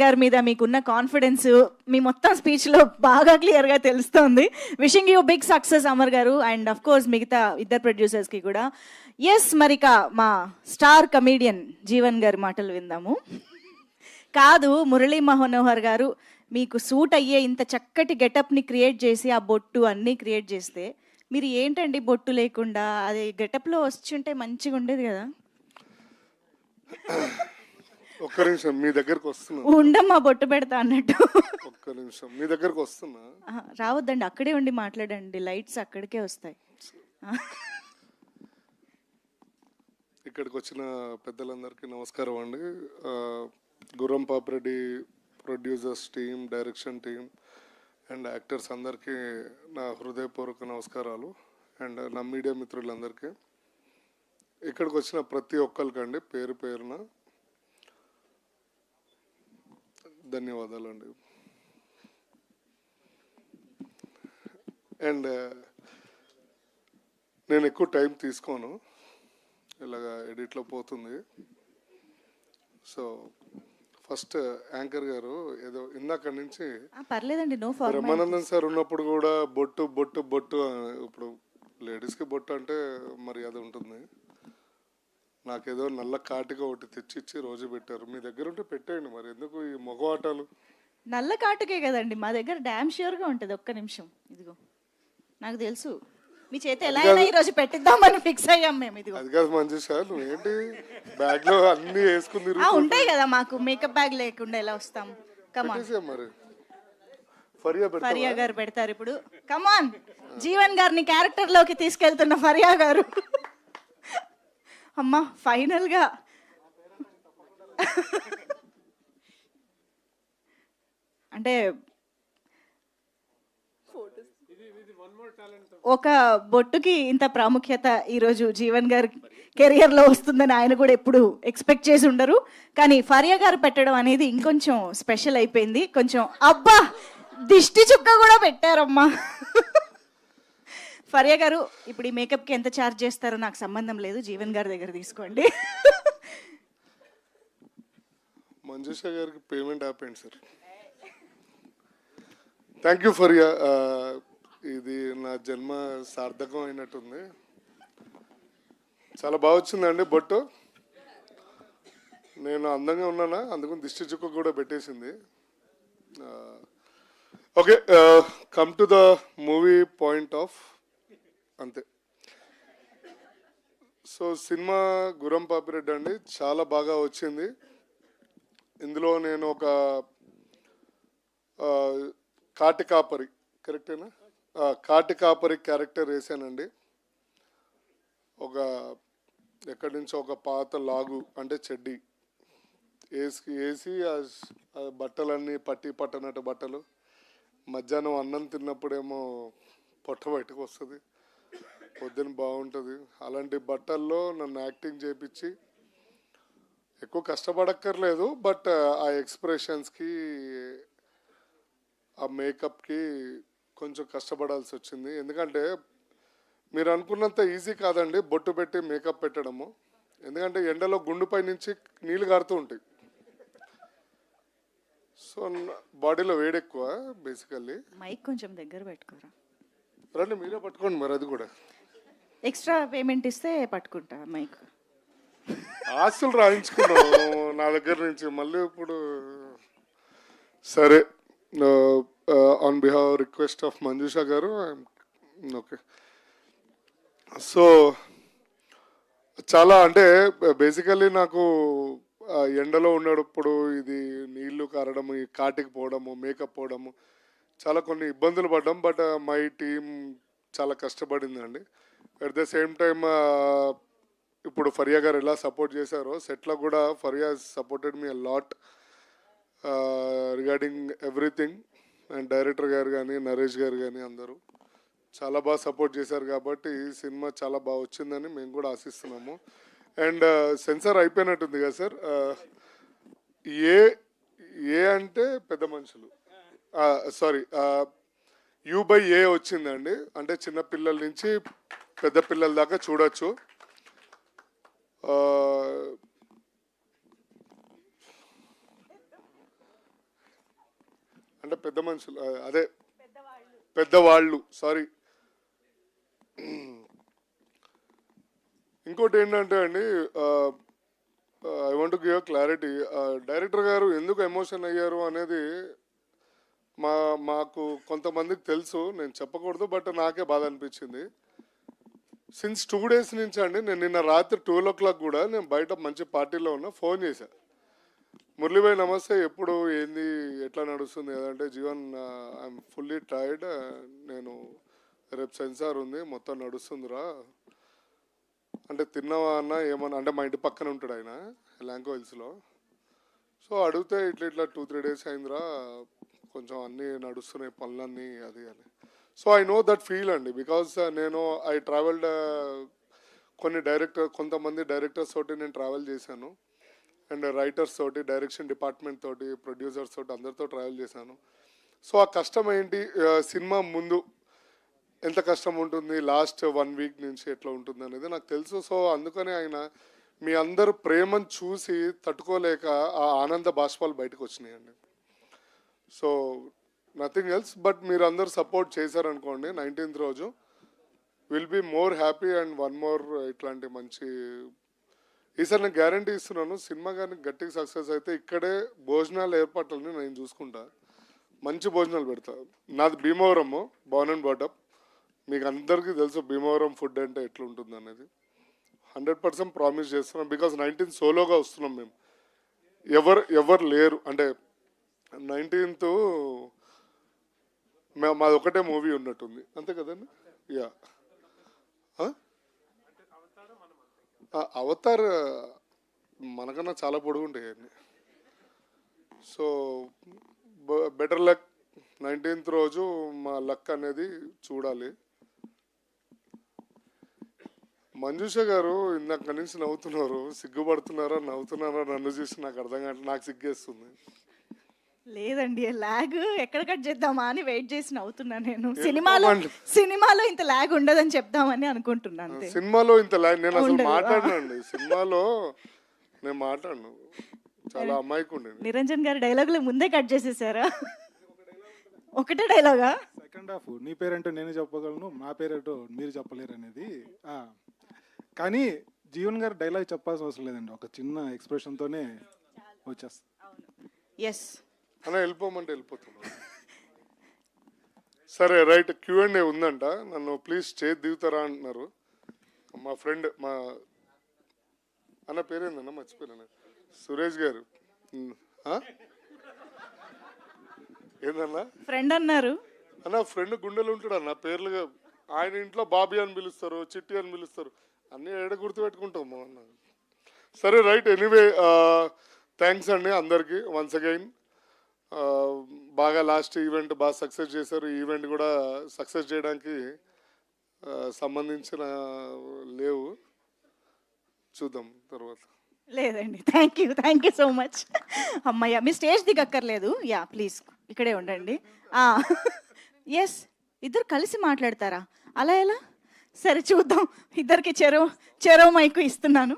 గారి మీద మీకున్న కాన్ఫిడెన్స్ మీ మొత్తం స్పీచ్లో బాగా క్లియర్గా తెలుస్తోంది. Wishing you big success Amar garu, and of course మిగతా ఇద్దరు ప్రొడ్యూసర్స్కి కూడా. ఎస్, మరిక మా స్టార్ కమీడియన్ జీవన్ గారి మాటలు విందాము. కాదు, మురళీ మనోహర్ గారు మీకు సూట్ అయ్యే ఇంత చక్కటి గెటప్ని క్రియేట్ చేసి ఆ బొట్టు అన్నీ క్రియేట్ చేస్తే మీరు ఏంటండి బొట్టు లేకుండా అది గెటప్లో వచ్చుంటే మంచిగా ఉండేది కదా. ఒక్క నిమిషం మీ దగ్గరకు వస్తున్నా. ఉండమ్మా బొట్టు పెడతా అన్నట్టు. ఒక్క నిమిషం మీ దగ్గరకు వస్తున్నా. రావద్దండి, అక్కడే ఉండి మాట్లాడండి, లైట్స్ అక్కడికే వస్తాయి. ఇక్కడికి వచ్చిన పెద్దలందరికీ నమస్కారం అండి. గుర్రం Papireddy producers team, direction team and actors అందరికీ నా హృదయపూర్వక నమస్కారాలు. అండ్ నా మీడియా మిత్రులందరికీ, ఇక్కడికి వచ్చిన ప్రతి ఒక్కరికండి పేరు పేరున ధన్యవాదాలండి. అండ్ నేను ఎక్కువ టైం తీసుకోను, ఇలాగా ఎడిట్లో పోతుంది. సో ఫస్ట్ యాంకర్ గారు ఏదో ఇందాక నుంచి పర్లేదండి, నో బ్రహ్మానందన్ సార్ ఉన్నప్పుడు కూడా బొట్టు బొట్టు బొట్టు, ఇప్పుడు లేడీస్కి బొట్టు అంటే మర్యాద ఉంటుంది. నాకేదో నల్ల కాటిగా ఒకటి తెచ్చిచ్చి రోజు పెట్టారు. మీ దగ్గర ఉంటే పెట్టేయండి, మరి ఎందుకు ఈ మగవాటాలు? నల్ల కాటుకే కదండి మా దగ్గర, డామ్ ష్యూర్గా ఉంటుంది. ఒక్క నిమిషం, ఇదిగో నాకు తెలుసు, మీ చేతి ఎలా అయినా ఈరోజు పెట్టిద్దామని ఫిక్స్ అయ్యాం మేము. ఇదిగో అది కాదు మంచి సార్, నువ్వేంటి బ్యాగ్ లో అన్ని వేసుకుని ఉంటాయి కదా, మాకు మేకప్ బ్యాగ్ లేకుండా ఎలా వస్తాం. కమాన్, మరి ఫరియా గారు పెడతారు ఇప్పుడు. కమాన్, జీవన్ గారిని క్యారెక్టర్ లోకి తీసుకెళ్తున్న ఫరియా గారు. అమ్మా ఫైనల్గా అంటే ఒక బొట్టుకి ఇంత ప్రాముఖ్యత ఈరోజు జీవన్ గారి కెరియర్లో వస్తుందని ఆయన కూడా ఎప్పుడు ఎక్స్పెక్ట్ చేసి ఉండరు. కానీ ఫరియా గారు పెట్టడం అనేది ఇంకొంచెం స్పెషల్ అయిపోయింది. కొంచెం అబ్బా దిష్టి చుక్క కూడా పెట్టారమ్మా. ఫరియా గారు, ఇప్పుడు ఈ మేకప్కి ఎంత ఛార్జ్ చేస్తారో నాకు సంబంధం లేదు, జీవన్ గారి దగ్గర తీసుకోండి. మంజుష గారికి పేమెంట్ ఆపేయండి సార్. Thank you Faria. ఇది నా జన్మ సార్థకం అయినట్టుంది. చాలా బాగా వచ్చిందండి బొట్టు. నేను అందంగా ఉన్నానా, అందుకని దిష్టి చుక్క కూడా పెట్టేసింది. Okay, come to the movie point of అంతే. సో సినిమా గుర్రం పాపిరెడ్డి అండి, చాలా బాగా వచ్చింది. ఇందులో నేను ఒక కాటి కాపరి, కరెక్టేనా, కాటి కాపరి క్యారెక్టర్ వేసానండి. ఒక ఎక్కడి నుంచో ఒక పాత లాగు అంటే చెడ్డి వేసి ఆ బట్టలన్నీ పట్టనట్టు బట్టలు, మధ్యాహ్నం అన్నం తిన్నప్పుడేమో పొట్ట బయటకు వస్తుంది, పొద్దున బాగుంటుంది. అలాంటి బట్టల్లో నన్ను యాక్టింగ్ చేయించి, ఎక్కువ కష్టపడక్కర్లేదు, బట్ ఆ ఎక్స్ప్రెషన్స్కి ఆ మేకప్కి కొంచెం కష్టపడాల్సి వచ్చింది. ఎందుకంటే మీరు అనుకున్నంత ఈజీ కాదండి బొట్టు పెట్టి మేకప్ పెట్టడము. ఎందుకంటే ఎండలో గుండుపై నుంచి నీళ్ళు కారుతూ ఉంటాయి. సో బాడీలో వేడి ఎక్కువ బేసికల్లీ. మైక్ కొంచెం దగ్గర పెట్టుకోరా. రండి మీరే పట్టుకోండి మరి, అది కూడా ఎక్స్ట్రా పేమెంట్ ఇస్తే పట్టుకుంటా మైక్. ఆస్తులు రాయించుకున్నాం నా దగ్గర నుంచి మళ్ళీ ఇప్పుడు. సరే, on behalf request of Manjusha గారు, ఓకే. సో చాలా అంటే బేసికల్లీ నాకు ఎండలో ఉన్నప్పుడు ఇది నీళ్లు కారడము, ఈ కాటికి పోవడము, మేకప్ పోవడము, చాలా కొన్ని ఇబ్బందులు పడ్డాం. బట్ మై టీమ్ చాలా కష్టపడిందండి. అట్ ద సేమ్ టైమ్ ఇప్పుడు ఫరియా గారు ఎలా సపోర్ట్ చేశారో సెట్లో కూడా Faria supported me a lot regarding everything. And director గారు కానీ, నరేష్ గారు కానీ అందరూ చాలా బాగా సపోర్ట్ చేశారు. కాబట్టి ఈ సినిమా చాలా బాగా వచ్చిందని మేము కూడా ఆశిస్తున్నాము. అండ్ సెన్సార్ అయిపోయినట్టుంది కదా సార్. ఏ అంటే పెద్ద మనుషులు, సారీ U/A వచ్చిందండి. అంటే చిన్న పిల్లల నుంచి పెద్ద పిల్లల దాకా చూడొచ్చు. అంటే పెద్ద మనుషులు అదే పెద్దవాళ్ళు సారీ. ఇంకోటి ఏంటంటే అండి, I want give clarity. Director గారు ఎందుకు ఎమోషన్ అయ్యారు అనేది మాకు కొంతమందికి తెలుసు, నేను చెప్పకూడదు, బట్ నాకే బాధ అనిపించింది. సిన్స్ 2 days నుంచి అండి, నేను నిన్న రాత్రి 12 o'clock కూడా నేను బయట మంచి పార్టీలో ఉన్నా, ఫోన్ చేశా, మురళీభాయ్ నమస్తే, ఎప్పుడు ఏంది ఎట్లా నడుస్తుంది అంటే, జీవన్ ఐఎమ్ ఫుల్లీ టైర్డ్, నేను రేపు సెన్సార్ ఉంది మొత్తం నడుస్తుందిరా అంటే, తిన్నావా అన్న ఏమన్నా అంటే, మా ఇంటి పక్కన ఉంటాడు ఆయన ల్యాంకో హిల్స్లో. సో అడిగితే ఇట్లా 2-3 days అయిందిరా, కొంచెం అన్నీ నడుస్తున్నాయి పనులన్నీ అది అని. So I know that feel అండి, బికాస్ నేను ఐ ట్రావెల్డ్ కొంతమంది డైరెక్టర్స్ తోటి నేను ట్రావెల్ చేశాను, అండ్ రైటర్స్ తోటి, డైరెక్షన్ డిపార్ట్మెంట్ తోటి, ప్రొడ్యూసర్స్ తోటి అందరితో ట్రావెల్ చేశాను. సో ఆ కష్టం ఏంటి, సినిమా ముందు ఎంత కష్టం ఉంటుంది, లాస్ట్ 1 week నుంచి ఎట్లా ఉంటుంది అనేది నాకు తెలుసు. సో అందుకనే ఆయన మీ అందరు ప్రేమను చూసి తట్టుకోలేక ఆ ఆనంద బాష్పాలు బయటకు వచ్చినాయండి. సో నథింగ్ ఎల్స్, బట్ మీరు అందరు సపోర్ట్ చేశారనుకోండి, 19th రోజు will be more happy and one more ఇట్లాంటి మంచి. ఈసారి నేను గ్యారంటీ ఇస్తున్నాను, సినిమా కానీ గట్టిగా సక్సెస్ అయితే ఇక్కడే భోజనాల ఏర్పాట్లని నేను చూసుకుంటా, మంచి భోజనాలు పెడతా. నాది భీమవరము, బౌన్ అండ్ బాటప్, మీకు అందరికీ తెలుసు భీమవరం ఫుడ్ అంటే ఎట్లుంటుంది అనేది. 100% ప్రామిస్ చేస్తున్నాం, బికాజ్ 19th సోలోగా వస్తున్నాం మేము, ఎవరు లేరు అంటే 19th మాది ఒకటే మూవీ ఉన్నట్టుంది, అంతే కదండి. యా అవతార్ మనకన్నా చాలా పొడుగు ఉంటాయి అన్ని. సో బెటర్ లక్, 19th రోజు మా లక్ అనేది చూడాలి. మంజుష గారు ఇందాక నుంచి నవ్వుతున్నారు, సిగ్గుపడుతున్నారా నవ్వుతున్నారా నన్ను చూసి నాకు అర్థం కావట్లేదు, నాకు సిగ్గేస్తుంది. లేదండి, లాగ్ ఎక్కడ కట్ చేద్దామా అని వెయిట్ చేసి నవ్వుతున్నా నేను. సినిమాలో ఇంత లాగ్ ఉండదని చెప్దామని అనుకుంటున్నాను. సినిమాలో ఇంత లాగ్ నేను అసలు మాట్లాడనండి, సినిమాలో నేను మాట్లాడను, చాలా అమ్మాయికి ఉండేది. నిరంజన్ గారి డైలాగులు ముందే కట్ చేసేసారా? ఒకటే డైలాగా, సెకండ్ హాఫ్ నీ పేరేంటో నేను చెప్పగలను, నా పేరేంటో మీరు చెప్పలేరు అనేది. కానీ జీవన్ గారు డైలాగ్ చెప్పాల్సిన అవసరం లేదండి, ఒక చిన్న ఎక్స్ప్రెషన్తోనే వచ్చేస్తా. ఎస్ అలా వెళ్ళిపోమంటే వెళ్ళిపోతున్నాను. సరే రైట్, Q&A ఉందంట, నన్ను ప్లీజ్ స్టేజ్ దిగుతారా అంటున్నారు మా ఫ్రెండ్, మా అన్న పేరేందన్నా మర్చిపోయాను, సురేష్ గారు. ఏందన్నా ఫ్రెండ్ అన్నారు అన్న, ఫ్రెండ్ గుండెలు ఉంటాడు అన్న, పేర్లుగా ఆయన ఇంట్లో బాబీ అని పిలుస్తారు, చిట్టి అని పిలుస్తారు, అన్నీ ఏడ గుర్తుపెట్టుకుంటాము అన్న. సరే రైట్, ఎనీవే థ్యాంక్స్ అండి అందరికీ వన్స్ అగైన్. బాగా లాస్ట్ ఈవెంట్ బాగా సక్సెస్ చేశారు, ఈ ఈవెంట్ కూడా సక్సెస్ చేయడానికి సంబంధించిన లేవు, చూద్దాం తర్వాత. లేదండి, థ్యాంక్ యూ సో మచ్. అమ్మయ్య, మీ స్టేజ్ దిగక్కర్లేదు, యా ప్లీజ్ ఇక్కడే ఉండండి. ఎస్, ఇద్దరు కలిసి మాట్లాడతారా? అలా ఎలా? సరే చూద్దాం, ఇద్దరికి చెరో మైకు ఇస్తున్నాను.